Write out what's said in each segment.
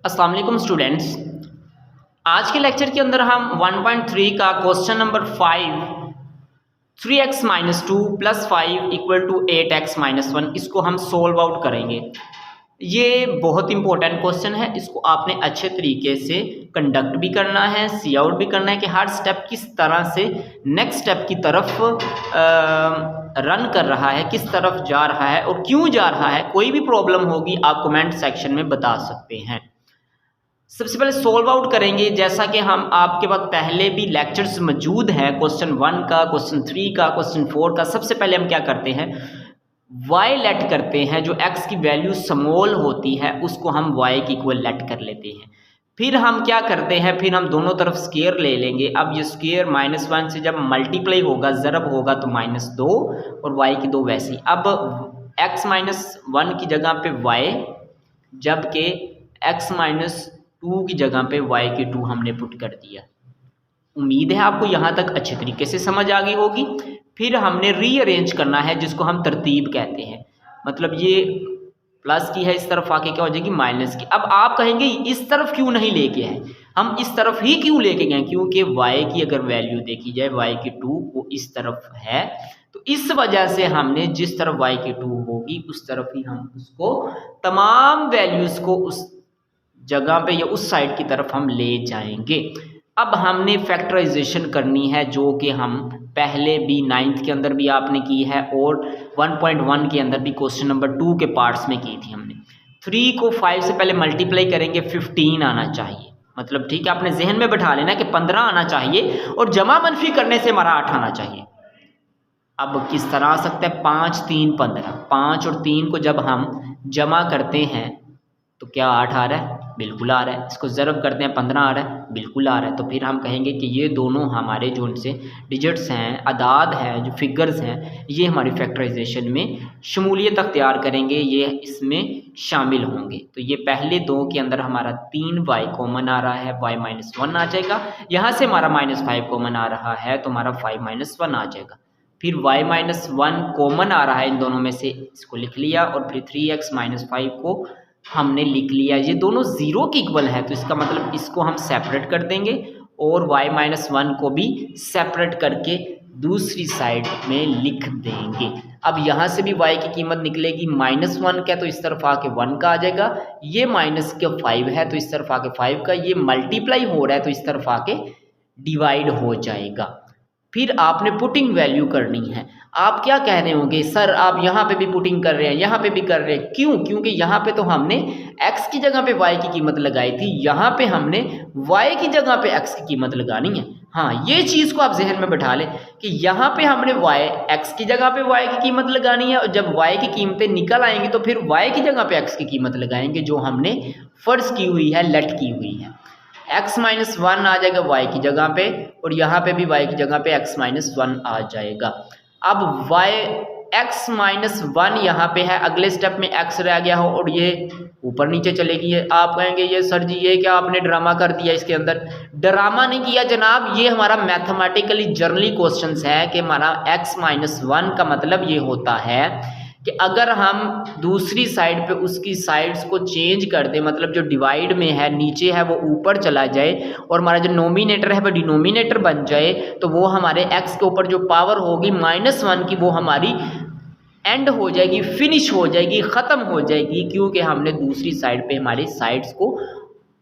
अस्सलाम वालेकुम स्टूडेंट्स। आज के लेक्चर के अंदर हम 1.3 का question number 5 3x minus two plus 5 equal to 8x minus 1 इसको हम सोल्व आउट करेंगे। ये बहुत इंपॉर्टेंट क्वेश्चन है, इसको आपने अच्छे तरीके से कंडक्ट भी करना है, सी आउट भी करना है कि हर स्टेप किस तरह से नेक्स्ट स्टेप की तरफ रन कर रहा है, किस तरफ जा रहा है और क्यों जा रहा है। कोई भी प्रॉब्लम होगी आप कमेंट सेक्शन में बता सकते हैं। सबसे पहले सोल्व आउट करेंगे, जैसा कि हम आपके पास पहले भी लेक्चर्स मौजूद हैं क्वेश्चन 1 का, क्वेश्चन 3 का, क्वेश्चन 4 का। सबसे पहले हम क्या करते हैं, y लेट करते हैं, जो x की वैल्यू स्मॉल होती है उसको हम y की इक्वल लेट कर लेते हैं। फिर हम क्या करते हैं, फिर हम दोनों तरफ स्क्वायर ले लेंगे। अब ये स्क्वायर -1 से जब मल्टीप्लाई होगा, ज़रब होगा तो -2 और y की 2 वैसी। अब x -1 की जगह पे y, जबकि x -2 की जगह पे y की 2 हमने पुट कर दिया। उम्मीद है आपको यहाँ तक अच्छे तरीके से समझ आ गई होगी। फिर हमने रीअरेंज करना है, जिसको हम तरतीब कहते हैं। मतलब ये प्लस की है, इस तरफ आके क्या हो जाएगी माइनस की। अब आप कहेंगे इस तरफ क्यों नहीं लेके आए, हम इस तरफ ही क्यों लेके गए, क्योंकि y की अगर वैल्यू देखी जाए, y की 2 वो इस तरफ है, तो इस वजह से हमने जिस तरफ y की 2 होगी उस तरफ ही हम उसको तमाम वैल्यूज़ को उस जगह पे या उस साइड की तरफ हम ले जाएंगे। अब हमने फैक्टराइजेशन करनी है, जो कि हम पहले भी 9th के अंदर भी आपने की है और 1.1 के अंदर भी क्वेश्चन नंबर 2 के पार्ट्स में की थी हमने। 3 को 5 से पहले मल्टीप्लाई करेंगे, 15 आना चाहिए। मतलब ठीक है, आपने जहन में बैठा लेना कि 15 आना चाहिए और जमा मनफी करने से हमारा 8 आना चाहिए। अब किस तरह आ सकता है, 5 3 15, 5 और 3 को जब हम जमा करते हैं तो क्या 8 आ रहा है, बिल्कुल आ रहा है। इसको ज़रब करते हैं, 15 आ रहा है, बिल्कुल आ रहा है। तो फिर हम कहेंगे कि ये दोनों हमारे जो उनसे डिजिट्स हैं, अदाद हैं, जो फिगर्स हैं, ये हमारी फैक्टराइजेशन में शमूलियत अख्तियार करेंगे, ये इसमें शामिल होंगे। तो ये पहले दो के अंदर हमारा 3y कॉमन आ रहा है, y -1 आ जाएगा। यहाँ से हमारा -5 कॉमन आ रहा है तो हमारा 5 -1 आ जाएगा। फिर y -1 कॉमन आ रहा है इन दोनों में से, इसको लिख लिया। और फिर 3x -5 को हमने लिख लिया। ये दोनों 0 के इक्वल है, तो इसका मतलब इसको हम सेपरेट कर देंगे और y -1 को भी सेपरेट करके दूसरी साइड में लिख देंगे। अब यहाँ से भी y की कीमत निकलेगी -1 का, तो इस तरफ आके 1 का आ जाएगा। ये माइनस का 5 है तो इस तरफ आके 5 का, ये मल्टीप्लाई हो रहा है तो इस तरफ आके डिवाइड हो जाएगा। फिर आपने पुटिंग वैल्यू करनी है। आप क्या कह रहे होंगे, सर आप यहाँ पे भी पुटिंग कर रहे हैं, यहाँ पे भी कर रहे हैं, क्यों? क्योंकि यहाँ पे तो हमने x की जगह पे y की कीमत लगाई थी, यहाँ पे हमने y की जगह पे x की कीमत लगानी है। हाँ, ये चीज़ को आप जहन में बैठा लें कि यहाँ पे हमने x की जगह पे y की कीमत लगानी है, और जब y की कीमतें निकल आएंगी तो फिर y की जगह पे x की कीमत लगाएंगे, जो हमने फ़र्ज़ की हुई है, लेट की हुई है। x -1 आ जाएगा y की जगह पे, और यहाँ पे भी y की जगह पे x -1 आ जाएगा। अब x -1 यहाँ पे है, अगले स्टेप में x रह गया हो और ये ऊपर नीचे चलेगी। आप कहेंगे ये सर जी ये क्या आपने ड्रामा कर दिया इसके अंदर। ड्रामा नहीं किया जनाब, ये हमारा मैथमेटिकली जर्नली क्वेश्चंस है कि हमारा x -1 का मतलब ये होता है कि अगर हम दूसरी साइड पे उसकी साइड्स को चेंज कर दें, मतलब जो डिवाइड में है नीचे है वो ऊपर चला जाए और हमारा जो नोमिनेटर है वो डिनोमिनेटर बन जाए, तो वो हमारे x के ऊपर जो पावर होगी -1 की, वो हमारी एंड हो जाएगी, फिनिश हो जाएगी, ख़त्म हो जाएगी, क्योंकि हमने दूसरी साइड पे हमारी साइड्स को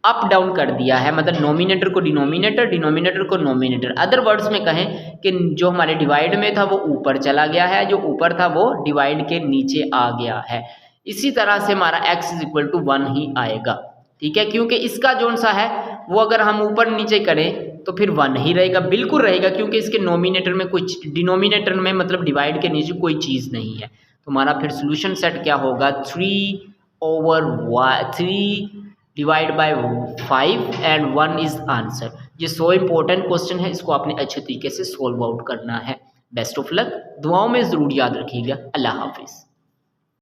अप डाउन कर दिया है। मतलब नोमिनेटर को डिनोमिनेटर, डिनोमिनेटर को नोमिनेटर। अदर वर्ड्स में कहें कि जो हमारे डिवाइड में था वो ऊपर चला गया है, जो ऊपर था वो डिवाइड के नीचे आ गया है। इसी तरह से हमारा x = 1 ही आएगा, ठीक है, क्योंकि इसका जोन सा है वो अगर हम ऊपर नीचे करें तो फिर 1 ही रहेगा, बिल्कुल रहेगा, क्योंकि इसके नोमिनेटर में कुछ, डिनोमिनेटर में मतलब डिवाइड के नीचे कोई चीज़ नहीं है। तो हमारा फिर सोल्यूशन सेट क्या होगा, 3/3 divide by 5 and 1 is answer. ये सो इम्पोर्टेंट क्वेश्चन है, इसको आपने अच्छे तरीके से सोल्व आउट करना है। बेस्ट ऑफ लक, दुआओं में ज़रूर याद रखिएगा। अल्लाह हाफिज़।